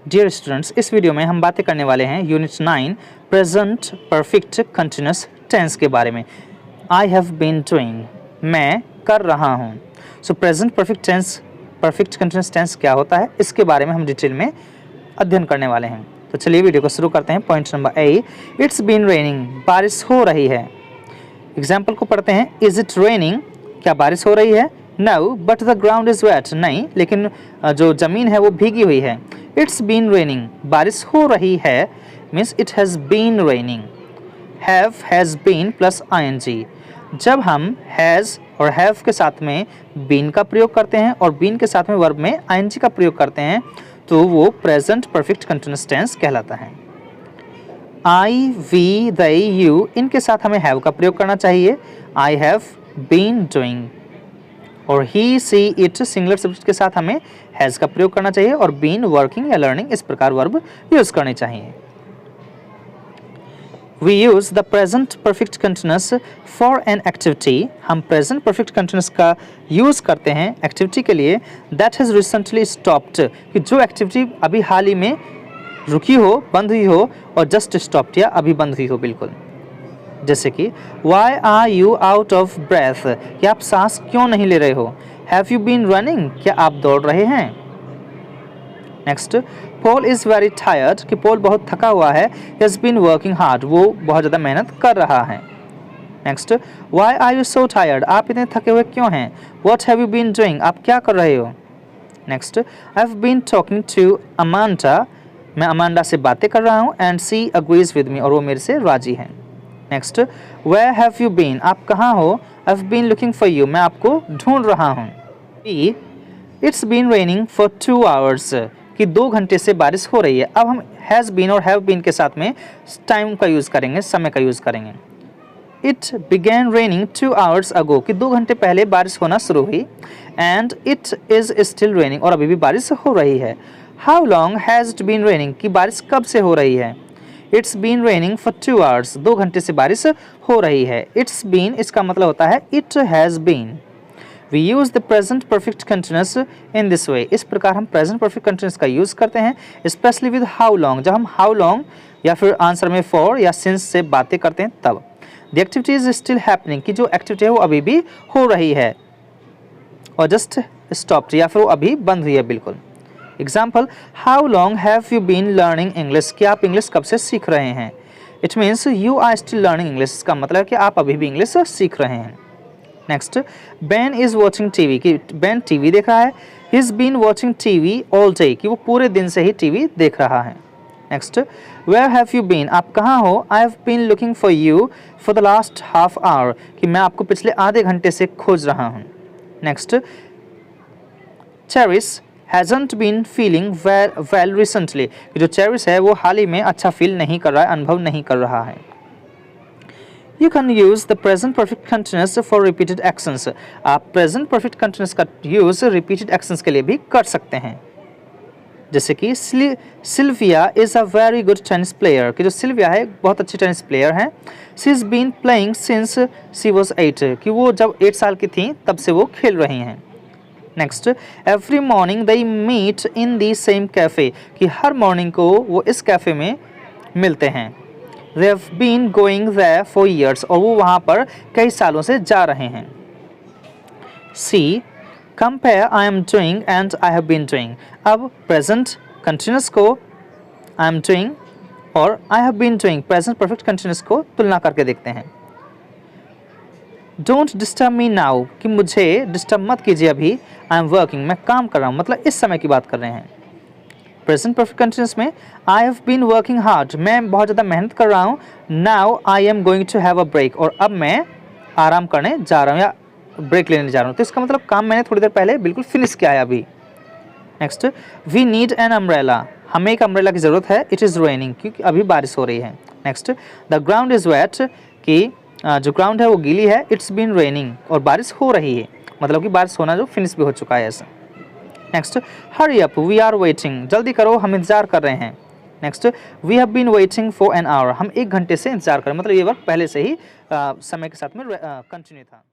Dear students, इस video में हम बातें करने वाले हैं unit 9 present perfect continuous tense के बारे में। आई हैव बीन डूइंग, मैं कर रहा हूँ। So present perfect tense, perfect continuous tense क्या होता है, इसके बारे में हम डिटेल में अध्ययन करने वाले हैं। तो चलिए वीडियो को शुरू करते हैं। Point number A, it's been raining, बारिश हो रही है। एग्जाम्पल को पढ़ते हैं। इज इट रेनिंग, क्या बारिश हो रही है? No but the ground is wet, नहीं लेकिन जो जमीन है वो भीगी हुई है। इट्स बीन रेनिंग, बारिश हो रही है, means it has been raining. Have, has been plus ING. जब हम हैज़ और हैव के साथ में बीन का प्रयोग करते हैं और बीन के साथ में वर्ब में आईएनजी का प्रयोग करते हैं तो वो प्रेजेंट परफेक्ट कंटिन्यूअस टेंस कहलाता है। आई, वी, दे, यू, इनके साथ हमें हैव का प्रयोग करना चाहिए। I have been doing. और he, she, it singular subject के साथ हमें हैज़ का प्रयोग करना चाहिए और बीन, वर्किंग या लर्निंग इस प्रकार वर्ब यूज करने चाहिए। We use the present perfect continuous for an activity. हम present perfect continuous का यूज करते हैं एक्टिविटी के लिए that has recently stopped, कि जो एक्टिविटी अभी हाल ही में रुकी हो, बंद हुई हो, और just stopped या अभी बंद हुई हो बिल्कुल। जैसे कि Why are you out of breath? क्या आप सांस क्यों नहीं ले रहे हो? Have you been running? क्या आप दौड़ रहे हैं? Next, Paul is very tired, कि पॉल बहुत थका हुआ है। He has been working hard, वो बहुत ज़्यादा मेहनत कर रहा है। Next, why are you so tired, आप इतने थके हुए क्यों हैं? What have you been doing, आप क्या कर रहे हो? Next, I have been talking to Amanda, मैं अमांडा से बातें कर रहा हूँ। And she agrees with me, और वो मेरे से राजी है। Next, where have you been, आप कहाँ हो? I have been looking for you, मैं आपको ढूंढ रहा हूँ। B, it's been raining for 2 hours, कि 2 घंटे से बारिश हो रही है। अब हम हैज़ बीन और हैव बीन के साथ में टाइम का यूज़ करेंगे, समय का यूज़ करेंगे। It began raining 2 hours ago, कि 2 घंटे पहले बारिश होना शुरू हुई। And it is still raining, और अभी भी बारिश हो रही है। How long has it been raining, कि बारिश कब से हो रही है? It's been raining for 2 hours, 2 घंटे से बारिश हो रही है। इट्स बीन, इसका मतलब होता है it has been. We use the present perfect continuous in this way. इस प्रकार हम present perfect continuous का यूज़ करते हैं, especially with how long, जब हम how long या फिर आंसर में for या since से बातें करते हैं तब। The activity is still happening, कि जो एक्टिविटी है वो अभी भी हो रही है, और just stopped या फिर वो अभी बंद हुई है बिल्कुल। Example, how long have you been learning English, कि आप इंग्लिश कब से सीख रहे हैं? It means you are still learning English, इसका मतलब है कि आप अभी भी इंग्लिश सीख रहे हैं। Next, Ben is watching TV, कि बैन टीवी देख रहा है। He is been watching TV all day, कि वो पूरे दिन से ही टीवी देख रहा है। Next, where have you been, आप कहाँ हो? I have been looking for you for the last half hour, कि मैं आपको पिछले आधे घंटे से खोज रहा हूँ। Next, Cheris hasn't been feeling well recently, कि जो चेरिस है वो हाल ही में अच्छा फील नहीं कर रहा है, अनुभव नहीं कर रहा है। You can use the present perfect continuous for repeated actions. आप present perfect continuous का यूज़ repeated actions के लिए भी कर सकते हैं। जैसे कि Silvia is a very good tennis player, कि जो सिल्विया है बहुत अच्छी टेनिस प्लेयर हैं। She is been playing since she was 8, कि वो जब 8 साल की थी तब से वो खेल रही हैं। Next, every morning they meet in the same cafe, कि हर मॉर्निंग को वो इस कैफ़े में मिलते हैं। They have been going there for years, और वो वहाँ पर कई सालों से जा रहे हैं। C, compare I am doing and I have been doing. अब present continuous को I am doing और I have been doing present perfect continuous को तुलना करके देखते हैं। Don't disturb me now, कि मुझे डिस्टर्ब मत कीजिए अभी। I am working, मैं काम कर रहा हूँ, मतलब इस समय की बात कर रहे हैं। प्रेजेंट परफेक्ट कंटिन्यूअस में I have been working hard, मैं बहुत ज़्यादा मेहनत कर रहा हूँ। Now I am going to have a break, और अब मैं आराम करने जा रहा हूँ या ब्रेक लेने जा रहा हूँ। तो इसका मतलब काम मैंने थोड़ी देर पहले बिल्कुल फिनिश किया है अभी। Next, we need an umbrella, हमें एक अम्ब्रेला की ज़रूरत है। इट इज़ रेनिंग, क्योंकि अभी बारिश हो रही है। Next, the ground is wet, कि जो ग्राउंड है वो गीली है। इट्स बीन रेनिंग, और बारिश हो रही है, मतलब कि बारिश होना जो फिनिश भी हो चुका है ऐसा। Next, hurry up we are waiting, जल्दी करो हम इंतजार कर रहे हैं। Next, we have been waiting for an hour, हम 1 घंटे से इंतजार कर रहे हैं, मतलब ये वर्क पहले से ही समय के साथ में कंटिन्यू था।